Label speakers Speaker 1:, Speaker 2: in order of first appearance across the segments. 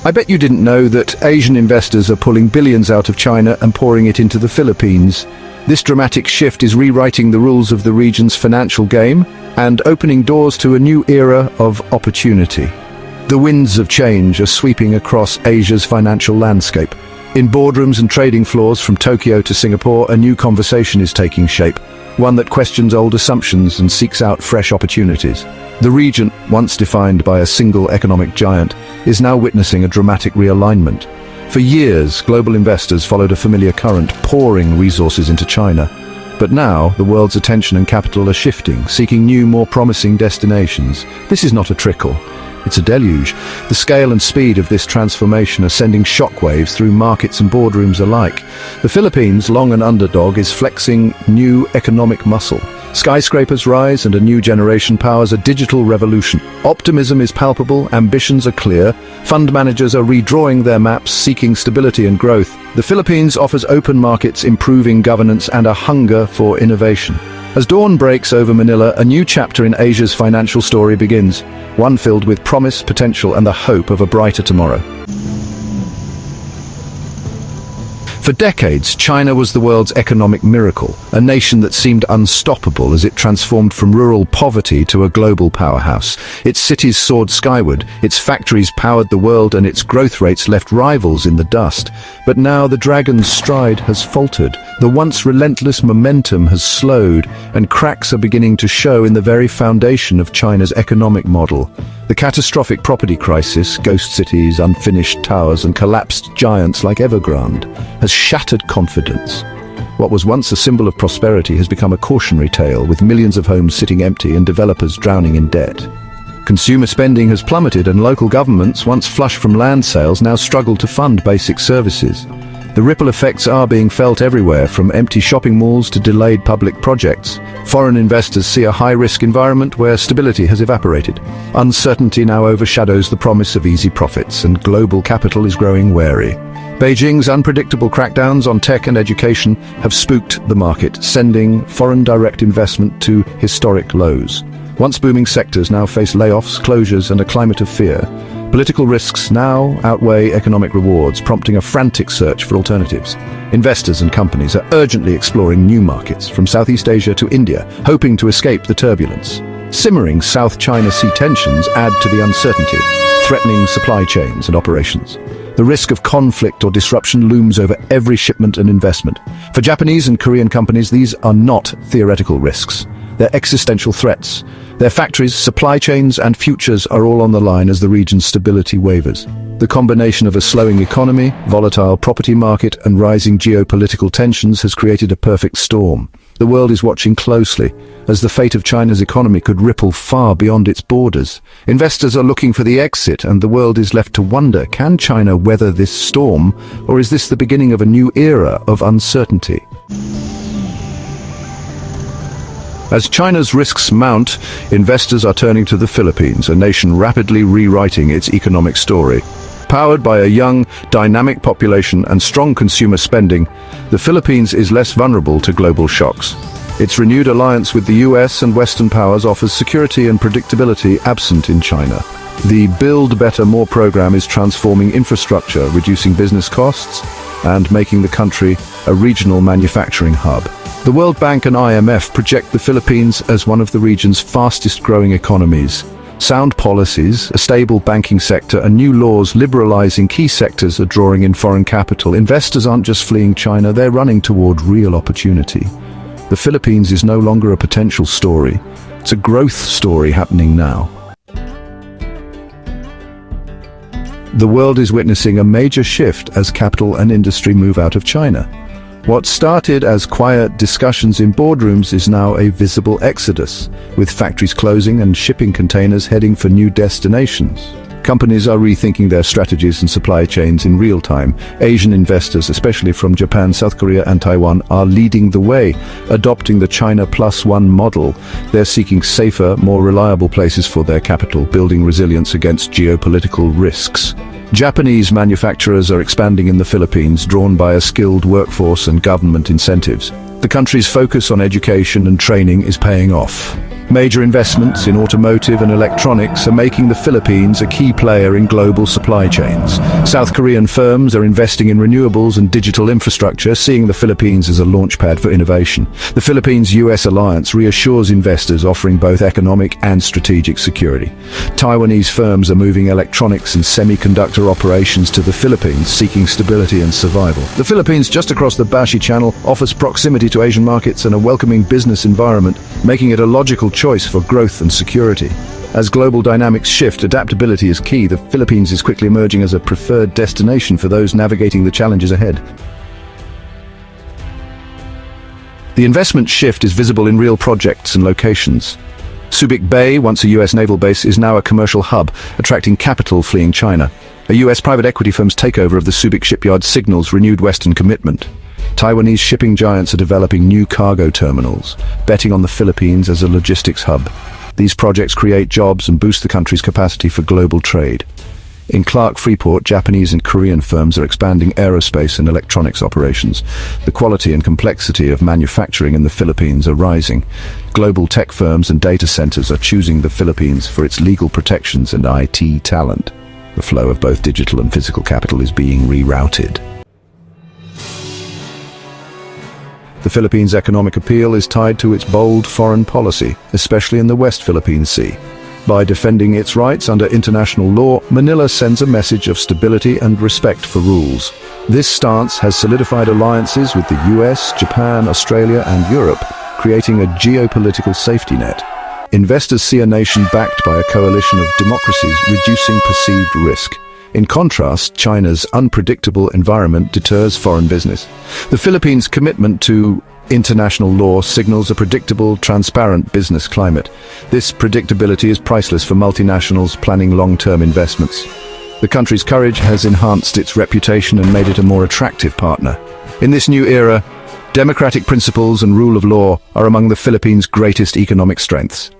Speaker 1: I bet you didn't know that Asian investors are pulling billions out of China and pouring it into the Philippines. This dramatic shift is rewriting the rules of the region's financial game and opening doors to a new era of opportunity. The winds of change are sweeping across Asia's financial landscape. In boardrooms and trading floors from Tokyo to Singapore, a new conversation is taking shape, one that questions old assumptions and seeks out fresh opportunities. The region, once defined by a single economic giant, is now witnessing a dramatic realignment. For years, global investors followed a familiar current, pouring resources into China. But now, the world's attention and capital are shifting, seeking new, more promising destinations. This is not a trickle. It's a deluge. The scale and speed of this transformation are sending shockwaves through markets and boardrooms alike. The Philippines, long an underdog, is flexing new economic muscle. Skyscrapers rise and a new generation powers a digital revolution. Optimism is palpable, ambitions are clear. Fund managers are redrawing their maps, seeking stability and growth. The Philippines offers open markets, improving governance, and a hunger for innovation. As dawn breaks over Manila, a new chapter in Asia's financial story begins, one filled with promise, potential, and the hope of a brighter tomorrow. For decades, China was the world's economic miracle, a nation that seemed unstoppable as it transformed from rural poverty to a global powerhouse. Its cities soared skyward, its factories powered the world, and its growth rates left rivals in the dust. But now the dragon's stride has faltered. The once relentless momentum has slowed, and cracks are beginning to show in the very foundation of China's economic model. The catastrophic property crisis, ghost cities, unfinished towers, and collapsed giants like Evergrande, has shattered confidence. What was once a symbol of prosperity has become a cautionary tale, with millions of homes sitting empty and developers drowning in debt. Consumer spending has plummeted, and local governments, once flush from land sales, now struggle to fund basic services. The ripple effects are being felt everywhere, from empty shopping malls to delayed public projects. Foreign investors see a high-risk environment where stability has evaporated. Uncertainty now overshadows the promise of easy profits, and global capital is growing wary. Beijing's unpredictable crackdowns on tech and education have spooked the market, sending foreign direct investment to historic lows. Once booming sectors now face layoffs, closures, and a climate of fear. Political risks now outweigh economic rewards, prompting a frantic search for alternatives. Investors and companies are urgently exploring new markets, from Southeast Asia to India, hoping to escape the turbulence. Simmering South China Sea tensions add to the uncertainty, threatening supply chains and operations. The risk of conflict or disruption looms over every shipment and investment. For Japanese and Korean companies, these are not theoretical risks. They're existential threats. Their factories, supply chains, and futures are all on the line as the region's stability wavers. The combination of a slowing economy, volatile property market, and rising geopolitical tensions has created a perfect storm. The world is watching closely, as the fate of China's economy could ripple far beyond its borders. Investors are looking for the exit, and the world is left to wonder, can China weather this storm, or is this the beginning of a new era of uncertainty? As China's risks mount, investors are turning to the Philippines, a nation rapidly rewriting its economic story. Powered by a young, dynamic population and strong consumer spending, the Philippines is less vulnerable to global shocks. Its renewed alliance with the US and Western powers offers security and predictability absent in China. The Build Better More program is transforming infrastructure, reducing business costs, and making the country a regional manufacturing hub. The World Bank and IMF project the Philippines as one of the region's fastest-growing economies. Sound policies, a stable banking sector, and new laws liberalizing key sectors are drawing in foreign capital. Investors aren't just fleeing China, they're running toward real opportunity. The Philippines is no longer a potential story. It's a growth story happening now. The world is witnessing a major shift as capital and industry move out of China. What started as quiet discussions in boardrooms is now a visible exodus, with factories closing and shipping containers heading for new destinations. Companies are rethinking their strategies and supply chains in real time. Asian investors, especially from Japan, South Korea, and Taiwan, are leading the way, adopting the China Plus One model. They're seeking safer, more reliable places for their capital, building resilience against geopolitical risks. Japanese manufacturers are expanding in the Philippines, drawn by a skilled workforce and government incentives. The The country's focus on education and training is paying off. Major investments in automotive and electronics are making the Philippines a key player in global supply chains. South Korean firms are investing in renewables and digital infrastructure, seeing the Philippines as a launchpad for innovation. The Philippines-US alliance reassures investors, offering both economic and strategic security. Taiwanese firms are moving electronics and semiconductor operations to the Philippines, seeking stability and survival. The Philippines, just across the Bashi Channel, offers proximity to Asian markets and a welcoming business environment, making it a logical choice for growth and security. As global dynamics shift, adaptability is key. The Philippines is quickly emerging as a preferred destination for those navigating the challenges ahead. The investment shift is visible in real projects and locations. Subic Bay, once a US naval base, is now a commercial hub, attracting capital fleeing China. A US private equity firm's takeover of the Subic shipyard signals renewed Western commitment. Taiwanese shipping giants are developing new cargo terminals, betting on the Philippines as a logistics hub. These projects create jobs and boost the country's capacity for global trade. In Clark Freeport, Japanese and Korean firms are expanding aerospace and electronics operations. The quality and complexity of manufacturing in the Philippines are rising. Global tech firms and data centers are choosing the Philippines for its legal protections and IT talent. The flow of both digital and physical capital is being rerouted. The Philippines' economic appeal is tied to its bold foreign policy, especially in the West Philippine Sea. By defending its rights under international law, Manila sends a message of stability and respect for rules. This stance has solidified alliances with the US, Japan, Australia, and Europe, creating a geopolitical safety net. Investors see a nation backed by a coalition of democracies, reducing perceived risk. In contrast, China's unpredictable environment deters foreign business. The Philippines' commitment to international law signals a predictable, transparent business climate. This predictability is priceless for multinationals planning long-term investments. The country's courage has enhanced its reputation and made it a more attractive partner. In this new era, democratic principles and rule of law are among the Philippines' greatest economic strengths.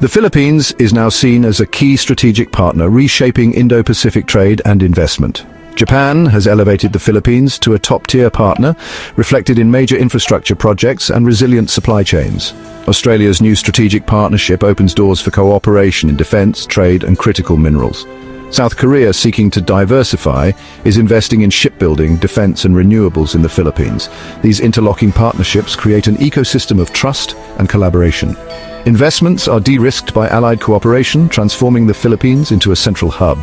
Speaker 1: The Philippines is now seen as a key strategic partner, reshaping Indo-Pacific trade and investment. Japan has elevated the Philippines to a top-tier partner, reflected in major infrastructure projects and resilient supply chains. Australia's new strategic partnership opens doors for cooperation in defense, trade, and critical minerals. South Korea, seeking to diversify, is investing in shipbuilding, defense, and renewables in the Philippines. These interlocking partnerships create an ecosystem of trust and collaboration. Investments are de-risked by allied cooperation, transforming the Philippines into a central hub.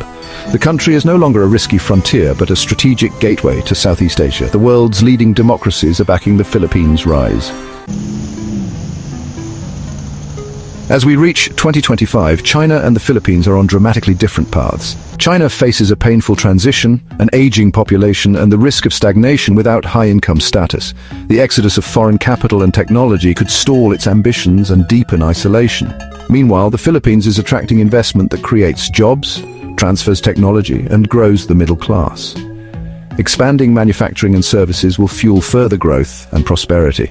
Speaker 1: The country is no longer a risky frontier, but a strategic gateway to Southeast Asia. The world's leading democracies are backing the Philippines' rise. As we reach 2025, China and the Philippines are on dramatically different paths. China faces a painful transition, an aging population, and the risk of stagnation without high-income status. The exodus of foreign capital and technology could stall its ambitions and deepen isolation. Meanwhile, the Philippines is attracting investment that creates jobs, transfers technology, and grows the middle class. Expanding manufacturing and services will fuel further growth and prosperity.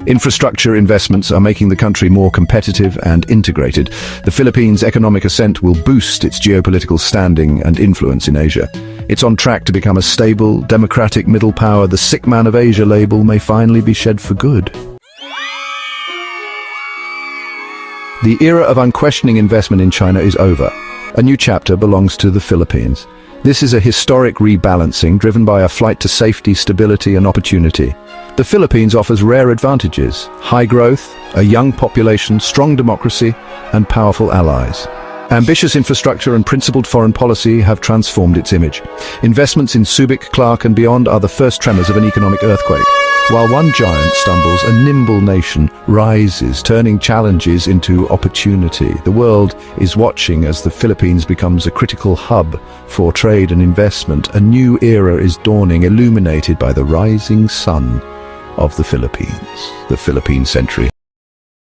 Speaker 1: Infrastructure investments are making the country more competitive and integrated. The Philippines' economic ascent will boost its geopolitical standing and influence in Asia. It's on track to become a stable, democratic middle power. The sick man of Asia label may finally be shed for good. The era of unquestioning investment in China is over. A new chapter belongs to the Philippines. This is a historic rebalancing driven by a flight to safety, stability, and opportunity. The Philippines offers rare advantages: high growth, a young population, strong democracy, and powerful allies. Ambitious infrastructure and principled foreign policy have transformed its image. Investments in Subic, Clark, and beyond are the first tremors of an economic earthquake. While one giant stumbles, a nimble nation rises, turning challenges into opportunity. The world is watching as the Philippines becomes a critical hub for trade and investment. A new era is dawning, illuminated by the rising sun of the Philippines. The Philippine Century.